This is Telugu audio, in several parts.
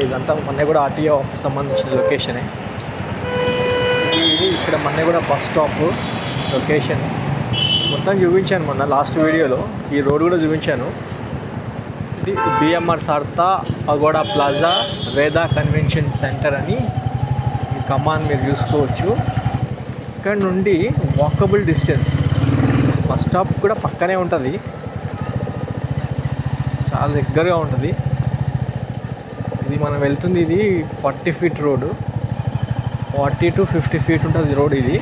ఇదంతా మన్నెగూడ ఆర్టీఓ ఆఫీస్ సంబంధించిన లొకేషనే. ఇది ఇక్కడ మన్నెగూడ బస్ స్టాప్ లొకేషన్ మొత్తం చూపించాను మొన్న లాస్ట్ వీడియోలో. ఈ రోడ్ కూడా చూపించాను. ఇది బిఎంఆర్ సార్తా పగోడా ప్లాజా వేదా కన్వెన్షన్ సెంటర్ అని ఈ కమాన్ మీరు చూసుకోవచ్చు. ఇక్కడ నుండి వాకబుల్ డిస్టెన్స్, బస్ స్టాప్ కూడా పక్కనే ఉంటుంది, చాలా దగ్గరగా ఉంటుంది. ఇది మనం వెళ్తుంది, ఇది 40 ఫీట్ రోడ్డు, 40 to 50 ఫీట్ ఉంటుంది రోడ్. ఇది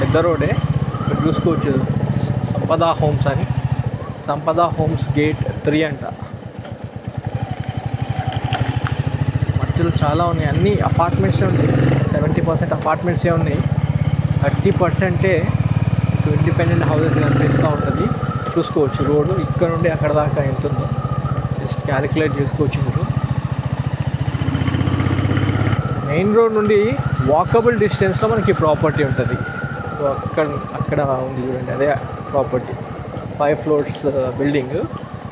పెద్ద రోడే. మీరు చూసుకోవచ్చు సంపద హోమ్స్ అని, సంపద హోమ్స్ గేట్ 3 అంట. మధ్యలో చాలా ఉన్నాయి, అన్ని అపార్ట్మెంట్సే ఉన్నాయి. 70% అపార్ట్మెంట్సే ఉన్నాయి, 30% ఇండిపెండెంట్ హౌసెస్ కనిపిస్తూ ఉంటుంది. చూసుకోవచ్చు రోడ్డు ఇక్కడ నుండి అక్కడ దాకా ఎంత ఉందో జస్ట్ క్యాలిక్యులేట్ చేసుకోవచ్చు మీరు. మెయిన్ రోడ్ నుండి వాకబుల్ డిస్టెన్స్లో మనకి ప్రాపర్టీ ఉంటుంది. సో అక్కడ ఉంది చూడండి, అదే ప్రాపర్టీ, 5 floors బిల్డింగ్.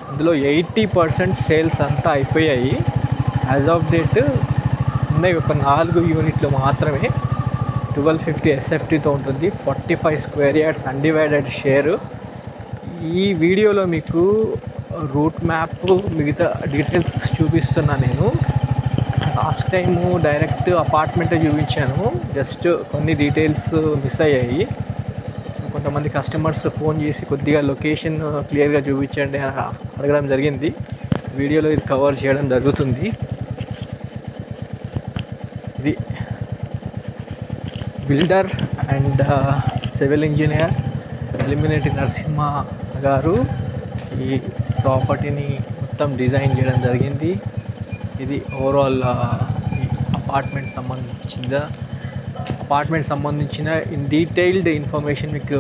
అందులో 80% సేల్స్ అంతా అయిపోయాయి. యాజ్ ఆఫ్ డేట్ ఉన్నాయి ఒక 4 యూనిట్లు మాత్రమే. 1250 SFTతో ఉంటుంది, 45 స్క్వేర్ యార్డ్స్ అన్డివైడెడ్ షేర్. ఈ వీడియోలో మీకు రూట్ మ్యాప్ మిగతా డీటెయిల్స్ చూపిస్తున్నా నేను. లాస్ట్ టైము డైరెక్ట్ అపార్ట్మెంటే చూపించాను, జస్ట్ కొన్ని డీటెయిల్స్ మిస్ అయ్యాయి. సో కొంతమంది కస్టమర్స్ ఫోన్ చేసి కొద్దిగా లొకేషన్ క్లియర్గా చూపించండి అని అడగడం జరిగింది. వీడియోలో ఇది కవర్ చేయడం జరుగుతుంది. ఇది builder and civil engineer Elimineti Narasimha గారు ఈ ప్రాపర్టీని మొత్తం డిజైన్ చేయడం జరిగింది. ఇది ఓవరాల్ అపార్ట్మెంట్ సంబంధించిన ఇన్ డీటెయిల్డ్ ఇన్ఫర్మేషన్ మీకు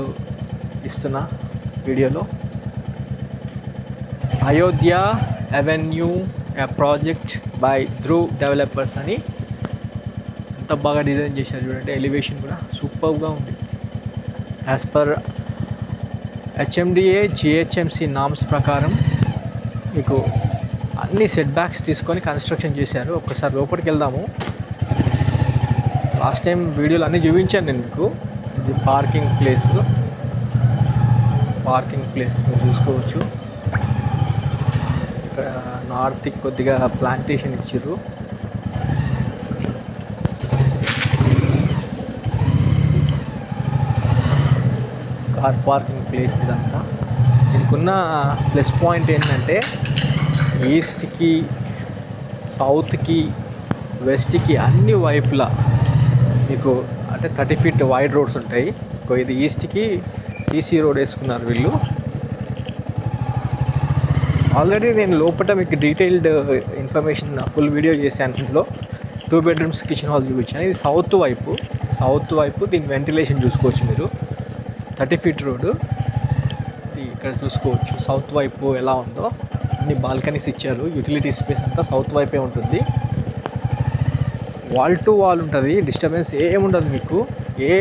ఇస్తున్నా వీడియోలో. Ayodhya avenue project by Dhruv developers అని ఎంత బాగా డిజైన్ చేశారు చూడండి. ఎలివేషన్ కూడా సూపర్గా ఉంది. As per HMDA GHMC norms ప్రకారం మీకు అన్ని సెట్ బ్యాక్స్ తీసుకొని కన్స్ట్రక్షన్ చేశారు. ఒక్కసారి లోపలికి వెళ్దాము. లాస్ట్ టైం వీడియోలు అన్నీ చూపించాను నేను మీకు. ఇది పార్కింగ్ ప్లేస్ మీరు చూసుకోవచ్చు. ఇక్కడ నార్త్కి కొద్దిగా ప్లాంటేషన్ ఇచ్చారు. కార్ పార్కింగ్ ప్లేస్ ఇదంతా. దీనికున్న ప్లస్ పాయింట్ ఏంటంటే ఈస్ట్కి, సౌత్కి, వెస్ట్కి అన్ని వైపులా మీకు అంటే 30 ఫీట్ వైడ్ రోడ్స్ ఉంటాయి. ఇది ఈస్ట్కి CC రోడ్ వేసుకున్నారు వీళ్ళు. ఆల్రెడీ నేను లోపల మీకు డీటెయిల్డ్ ఇన్ఫర్మేషన్ ఫుల్ వీడియో చేశాను. ఇందులో 2 bedrooms కిచెన్ హాల్ చూపించాను. ఇది సౌత్ వైపు దీని వెంటిలేషన్ చూసుకోవచ్చు మీరు. 30 ఫీట్ రోడ్డు ఇక్కడ చూసుకోవచ్చు. సౌత్ వైపు ఎలా ఉందో అన్ని బాల్కనీస్ ఇచ్చారు. యూటిలిటీ స్పేస్ అంతా సౌత్ వైపే ఉంటుంది. వాల్ టు వాల్ ఉంటుంది, డిస్టర్బెన్స్ ఏముండదు మీకు. ఏ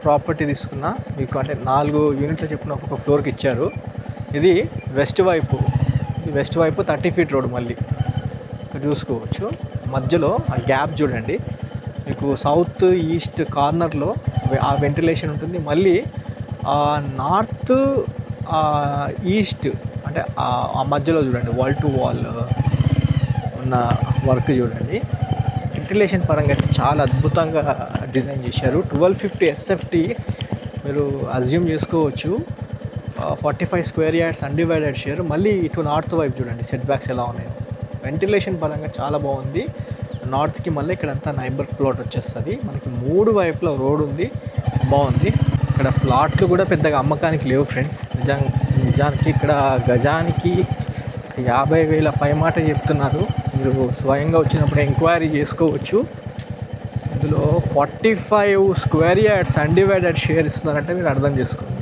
ప్రాపర్టీ తీసుకున్నా మీకు అంటే 4 యూనిట్లు చెప్పిన ఒక్కొక్క ఫ్లోర్కి ఇచ్చారు. ఇది వెస్ట్ వైపు 30 ఫీట్ రోడ్. మళ్ళీ ఇక్కడ చూసుకోవచ్చు మధ్యలో ఆ గ్యాప్ చూడండి. మీకు సౌత్ ఈస్ట్ కార్నర్లో ఆ వెంటిలేషన్ ఉంటుంది. మళ్ళీ నార్త్ ఈస్ట్ అంటే ఆ మధ్యలో చూడండి వాల్ టు వాల్ ఉన్న వర్క్ చూడండి. వెంటిలేషన్ పరంగా చాలా అద్భుతంగా డిజైన్ చేశారు. 1250 SFT మీరు అజ్యూమ్ చేసుకోవచ్చు. 45 స్క్వేర్ యార్డ్స్ అన్డివైడెడ్ షేర్. మళ్ళీ ఇటు నార్త్ వైపు చూడండి సెట్ బ్యాక్స్ ఎలా ఉన్నాయో. వెంటిలేషన్ పరంగా చాలా బాగుంది. నార్త్కి మళ్ళీ ఇక్కడంతా నైబర్ ప్లాట్ వచ్చేస్తుంది. మనకి 3 వైపుల రోడ్ ఉంది, బాగుంది. ఇక్కడ ప్లాట్లు కూడా పెద్దగా అమ్మకానికి లేవు ఫ్రెండ్స్. నిజానికి ఇక్కడ గజానికి 50,000 పైమాట చెప్తున్నారు. మీరు స్వయంగా వచ్చినప్పుడు ఎంక్వైరీ చేసుకోవచ్చు. ఇందులో 45 స్క్వేర్ యార్డ్స్ అన్డివైడెడ్ షేర్ ఇస్తున్నారంటే మీరు అర్థం చేసుకోండి.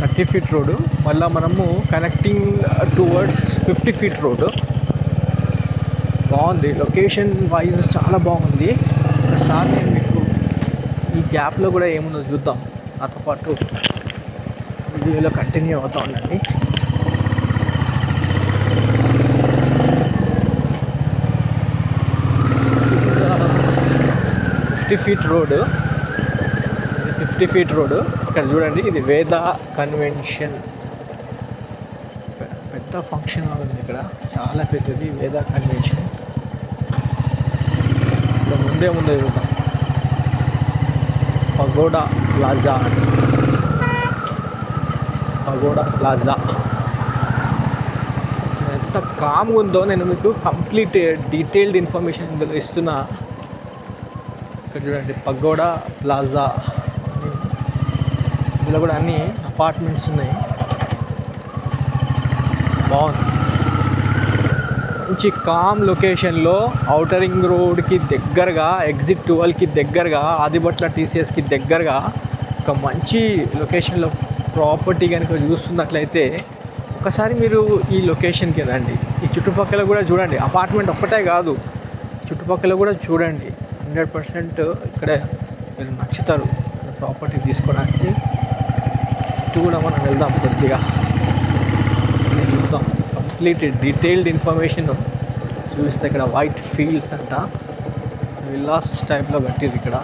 30 ఫీట్ రోడ్డు, మళ్ళీ మనము కనెక్టింగ్ టువర్డ్స్ 50 ఫీట్ రోడ్డు. బాగుంది, లొకేషన్ వైజ్ చాలా బాగుంది. ఒకసారి నేను మీకు ఈ గ్యాప్లో కూడా ఏముందో చూద్దాం. నాతో పాటు వీడియోలో కంటిన్యూ అవుతూ ఉండండి. 50 ఫీట్ రోడ్. 50 feet road. ఇక్కడ చూడండి, ఇది వేద కన్వెన్షన్, పెద్ద ఫంక్షన్ హాల్ ఉంది ఇక్కడ, చాలా పెద్దది వేద కన్వెన్షన్. ఇక్కడ ముందే చూద్దాం, పగోడా ప్లాజా అని. పగోడా ప్లాజా ఎంత కామ్గా ఉందో నేను మీకు కంప్లీట్ డీటెయిల్డ్ ఇన్ఫర్మేషన్ ఇందులో ఇస్తున్నా. ఇక్కడ చూడండి, పగోడా ప్లాజా. ఇందులో కూడా అన్ని అపార్ట్మెంట్స్ ఉన్నాయి. బాగుంది, మంచి కామ్ లొకేషన్లో, ఔటర్ రింగ్ రోడ్కి దగ్గరగా, ఎగ్జిట్ 12కి దగ్గరగా, ఆదిబట్ల టీసీఎస్కి దగ్గరగా ఒక మంచి లొకేషన్లో ప్రాపర్టీ కనుక చూస్తున్నట్లయితే ఒకసారి మీరు ఈ లొకేషన్కి రండి. ఈ చుట్టుపక్కల కూడా చూడండి, అపార్ట్మెంట్ ఒక్కటే కాదు, చుట్టుపక్కల కూడా చూడండి. 100% ఇక్కడ మీరు నచ్చుతారు ప్రాపర్టీ తీసుకోవడానికి. ఇటు కూడా మనం వెళ్దాం, కొద్దిగా చూద్దాం, కంప్లీట్ డీటెయిల్డ్ ఇన్ఫర్మేషన్ చూపిస్తే. ఇక్కడ వైట్ ఫీల్డ్స్ అంట, విల్లాస్ టైప్లో కట్టింది ఇక్కడ.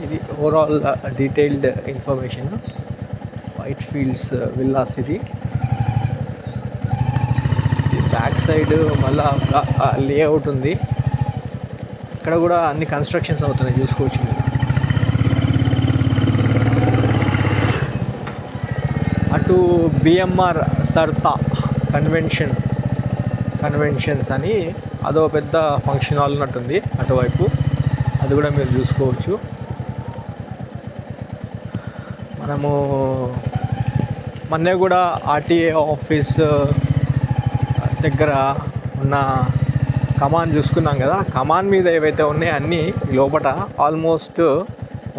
ఇది overall detailed information. White fields villas. ఇది బ్యాక్ సైడ్ మళ్ళా లేఅవుట్ ఉంది. ఇక్కడ కూడా అన్ని కన్స్ట్రక్షన్స్ అవుతున్నాయి, చూసుకోవచ్చు మీరు. అటు బిఎంఆర్ సర్తా కన్వెన్షన్స్ అని అదో పెద్ద ఫంక్షన్ హాల్ ఉన్నట్టుంది అటువైపు, అది కూడా మీరు చూసుకోవచ్చు. మనము మొన్నే కూడా ఆర్టీఏ ఆఫీస్ దగ్గర ఉన్న కమాన్ చూసుకున్నాం కదా. కమాన్ మీద ఏవైతే ఉన్నాయో అన్నీ లోపల ఆల్మోస్ట్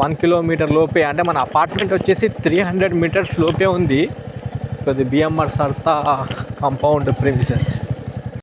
1 కిలోమీటర్ లోపే, అంటే మన అపార్ట్మెంట్ వచ్చేసి 300 మీటర్స్ లోపే ఉంది. కొద్ది బిఎంఆర్ సర్తా కాంపౌండ్ ప్రిమిసెస్.